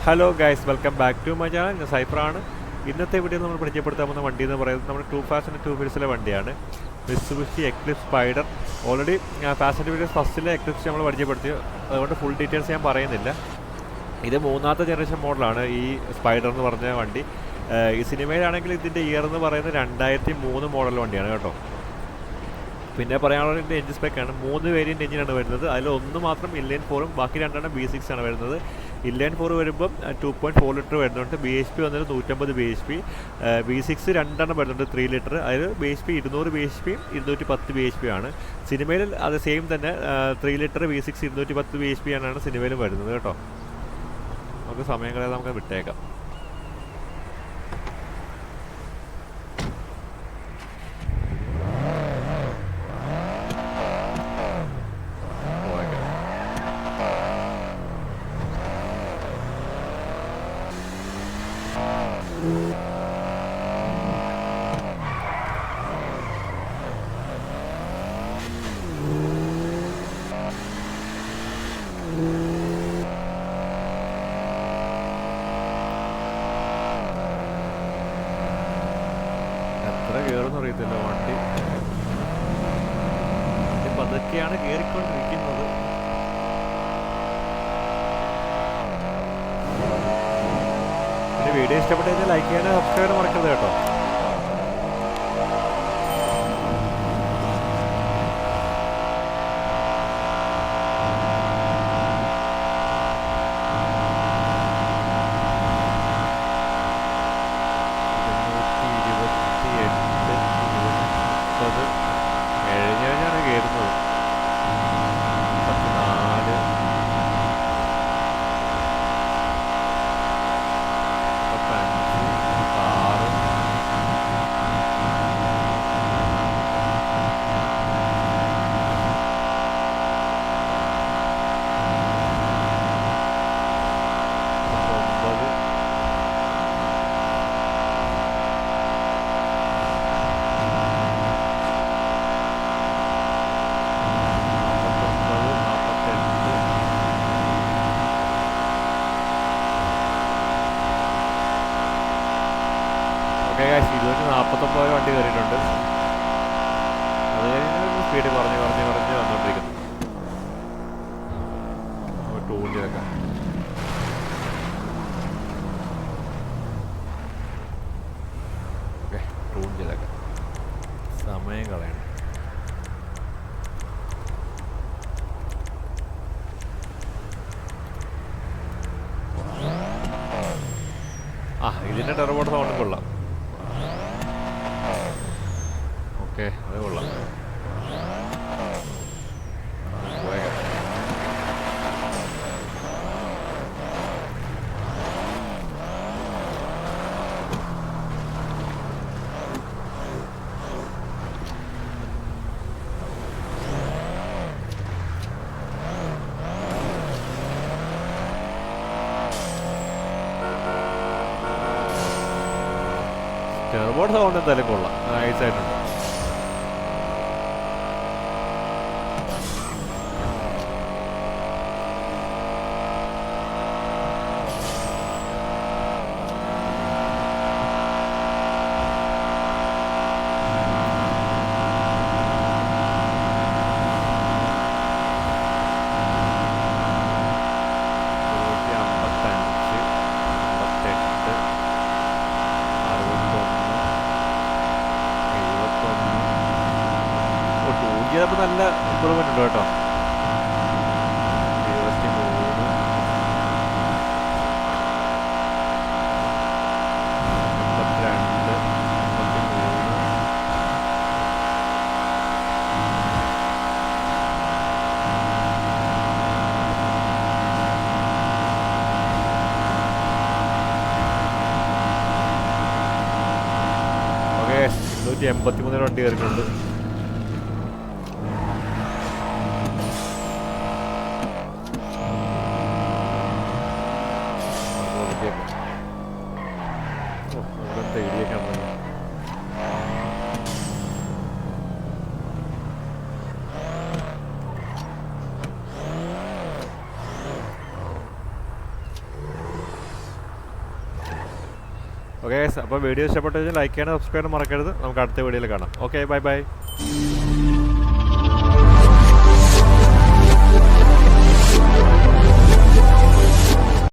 Hello guys, welcome back to my channel. ഞാൻ സൈഫറാണ്. ഇന്നത്തെ വീഡിയോ നമ്മൾ പരിചയപ്പെടുത്താൻ പോകുന്ന വണ്ടി എന്ന് പറയുന്നത് നമ്മുടെ 2 Fast and 2 Furious വണ്ടിയാണ്. Mitsubishi Eclipse Spyder. Already Fast and Furious ഫസ്റ്റിലെ എക്ലിപ്സ് നമ്മൾ പരിചയപ്പെടുത്തി, അതുകൊണ്ട് ഫുൾ ഡീറ്റെയിൽസ് ഞാൻ പറയുന്നില്ല. ഇത് മൂന്നാമത്തെ ജനറേഷൻ മോഡലാണ് ഈ സ്പൈഡർ എന്ന് പറഞ്ഞ വണ്ടി. ഈ സിനിമയിലാണെങ്കിൽ ഇതിൻ്റെ ഇയർ എന്ന് പറയുന്നത് 2003 മോഡൽ വണ്ടിയാണ് കേട്ടോ. പിന്നെ പറയാനുള്ളത് ഇതിൻ്റെ എഞ്ചിൻ സ്പെക്കാണ്. 3 വേരിയൻ്റ് എഞ്ചിനാണ് വരുന്നത്. അതിൽ ഒന്ന് മാത്രം ഇൻലൈൻ 4ഉം ബാക്കി രണ്ടെണ്ണം B6 ആണ് വരുന്നത്. ഇൻലൈൻ 4 വരുമ്പം 2.4 ലിറ്റർ വരുന്നുണ്ട്. BHP വന്നത് 150 BHP. B6 രണ്ടെണ്ണം വരുന്നുണ്ട് 3 ലിറ്റർ. അതിൽ BHP 200 BHP 210 BHP ആണ്. സിനിമയിൽ അത് സെയിം തന്നെ 3 ലിറ്റർ V6 210 BHP ആണ് സിനിമയിലും വരുന്നത് കേട്ടോ. നമുക്ക് സമയം കളയാതെ നമുക്ക് വിട്ടേക്കാം. എത്ര കയറുമെന്ന് അറിയത്തില്ല. വണ്ടി പതുക്കെയാണ് കയറിക്കൊണ്ടിരിക്കുന്നത്. പിന്നെ വീഡിയോ ഇഷ്ടപ്പെട്ടു കഴിഞ്ഞാൽ ലൈക്ക് ചെയ്യാനും സബ്സ്ക്രൈബ് മറക്കരുത് കേട്ടോ. എഴുതിയാണ് കയറുന്നത്. 14 49 വണ്ടി കയറിയിട്ടുണ്ട്. അത് കഴിഞ്ഞ് സ്പീഡ് കുറഞ്ഞ് വന്നുകൊണ്ടിരിക്കുന്നു. ടൂണിലൊക്കെ ടൂണിലൊക്കെ സമയം കളയണം. ഇതിൻ്റെ ടെർബോയുടെ സൗണ്ട് കൊള്ളാം. ഓക്കെ, അത് കൊള്ളാം. ടെർബോയുടെ സൗണ്ട് എന്തായാലും കൊള്ളാം, നൈസായിട്ടുണ്ട്. അപ്പോൾ നല്ല ഇമ്പ്രൂവ്മെൻ്റ് ഉണ്ട് കേട്ടോ. 283 വണ്ടി കയറിയിട്ടുണ്ട്. ഓക്കെ, അപ്പോൾ വീഡിയോ ഇഷ്ടപ്പെട്ടു കഴിഞ്ഞാൽ ലൈക്ക് ചെയ്യാനും സബ്സ്ക്രൈബ് ചെയ്യാനും മറക്കരുത്. നമുക്ക് അടുത്ത വീഡിയോയിൽ കാണാം. Okay, bye bye.